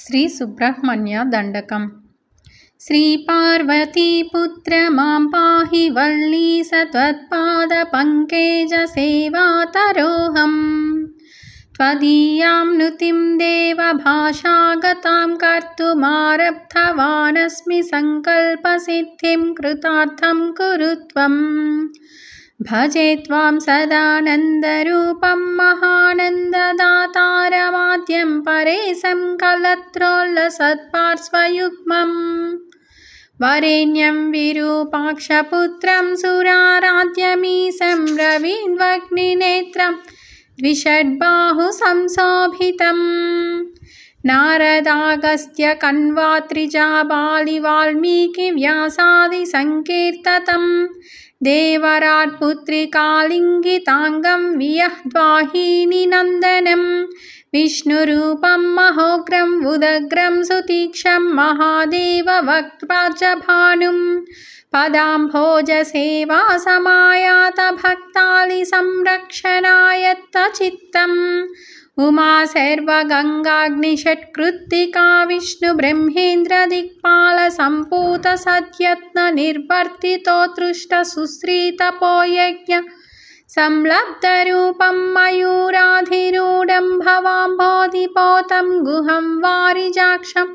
श्री सुब्रह्मण्य दंडकम्। श्री पार्वतीपुत्र मां पाहि वल्लीस त्वत्पादपङ्केज सेवातरोऽहम्। त्वदीयां नुतिं देवभाषागतां कर्तुमारब्धवानस्मि सङ्कल्पसिद्धिं कृतार्थं कुरु त्वम्। भजे त्वां सदानन्दरूपं महानन्ददातारमाद्यं परेशं कलत्रोल्लसत्पार्श्वयुग्मम्। वरेण्यं विरूपाक्षपुत्रं सुराराध्यमीशं रवीन्द्वग्निनेत्रं द्विषड्बाहुसंशोभितम्। नारदागस्त्य कण्वात्रिजाबालिवाल्मीकिव्यासादिसङ्कीर्ततं देवराट्पुत्रिकालिङ्गिताङ्गं वियह्वाहिनीनन्दनं। विष्णुरूपं महोग्रं उदग्रं सुतीक्षं महादेववक्त्रभानुं। पदाम्भोजसेवासमायातभक्तालिसंरक्षणायत्तचित्तम्। उमा सर्वगङ्गाग्निषट्कृत्तिका विष्णुब्रह्मेन्द्रदिक्पालसम्पूतसद्यत्ननिर्वर्तितोत्कृष्टसुश्रितपोयज्ञ संलब्धरूपं मयूराधिरूढं भवाम्भोधिपोतं गुहं वारिजाक्षं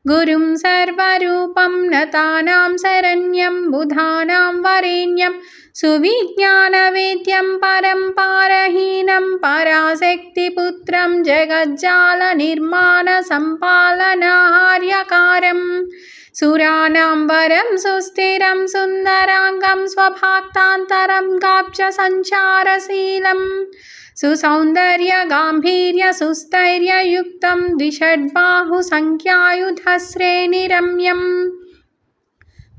गुरुं सर्वरूपं नतानां शरण्यं बुधानां वरेण्यं सुविज्ञानवेद्यं परं पारहीनं पराशक्तिपुत्रं जगज्जालनिर्माणसम्पालनाहार्यकारम्। सुराणां वरं सुस्थिरं सुन्दराङ्गं स्वभक्तान्तरं गाब्जसञ्चारशीलं सुसौन्दर्यगाम्भीर्यसुस्थैर्ययुक्तं द्विषड्बाहुसङ्ख्यायुधश्रेणिरम्यम्।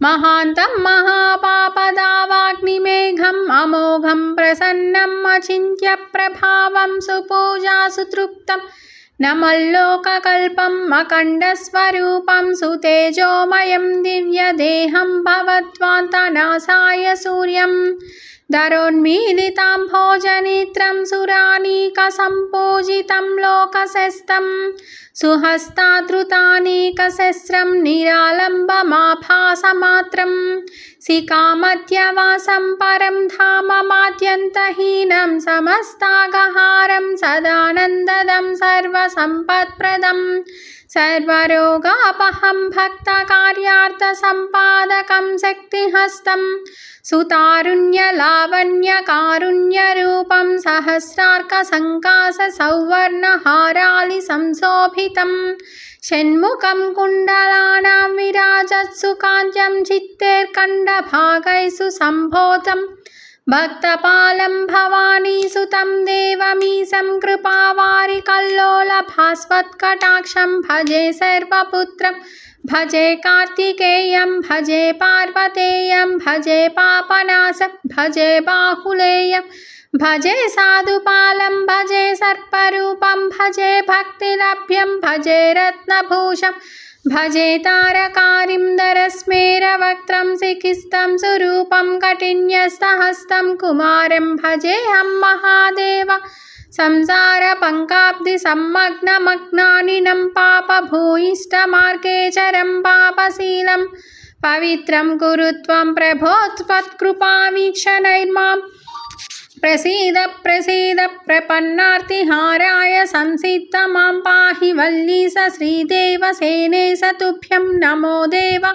महान्तं महापापदावाग्निमेघम् अमोघं प्रसन्नम् अचिन्त्यप्रभावं सुपूजासुतृप्तं नमल्लोककल्पम् अखण्डस्वरूपं सुतेजोमयं दिव्यदेहं भवद्वान्तनासाय सूर्यं। दरोन्मीलिताम्भोजनेत्रं सुरानीकसम्पूजितं लोकशस्तं सुहस्ताद्रुतानीकशस्त्रं निरालम्बमाभासमात्रं। सिकामध्यवासं परं धाममाद्यन्तहीनं समस्तागहारं सदानन्ददं सर्वसम्पत्प्रदं सर्वरोगापहं भक्तकार्यार्थसम्पादकं शक्तिहस्तं सुतारुण्यलावण्यकारुण्यरूपं सहस्रार्कसङ्काशसौवर्णहारालिसंशोभितं। षण्मुखं कुण्डलानां विराजत्सुकान्त्यं चित्तेर्कण्डभागैः सुसम्भोतं भक्तपालं भवानीसुतं देवमीशं कृपावारिकल्लोलभास्वत्कटाक्षं भजे सर्वपुत्रं भजे कार्तिकेयं भजे पार्वतेयं भजे पापनाशं भजे बाहुलेयं भजे साधुपालं भजे सर्परूपं भजे भक्तिलभ्यं भजे रत्नभूषं भजे तारकारिन्दरस्मेरवक्त्रं शिखिस्तं सुरूपं कठिन्यस्तहस्तं कुमारं भजेऽहं महादेव। संसारपङ्काब्धिसम्मग्नमग्नानिनं पापभूयिष्ठमार्गेचरं पापशीलं पवित्रं कुरु त्वं प्रभो त्वत्कृपावीक्षणैर्मां। प्रसीद प्रसीद प्रपन्नार्तिहाराय संसिद्ध मां पाहि वल्लीस श्रीदेवसेनेश तुभ्यं नमो देव।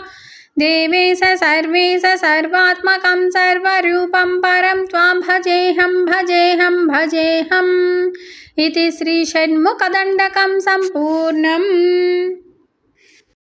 देवेश सर्वेश सर्वात्मकं सर्वरूपं परं त्वां भजेऽहं भजेऽहं भजेऽहम्। इति श्री षण्मुखदण्डकं सम्पूर्णम्।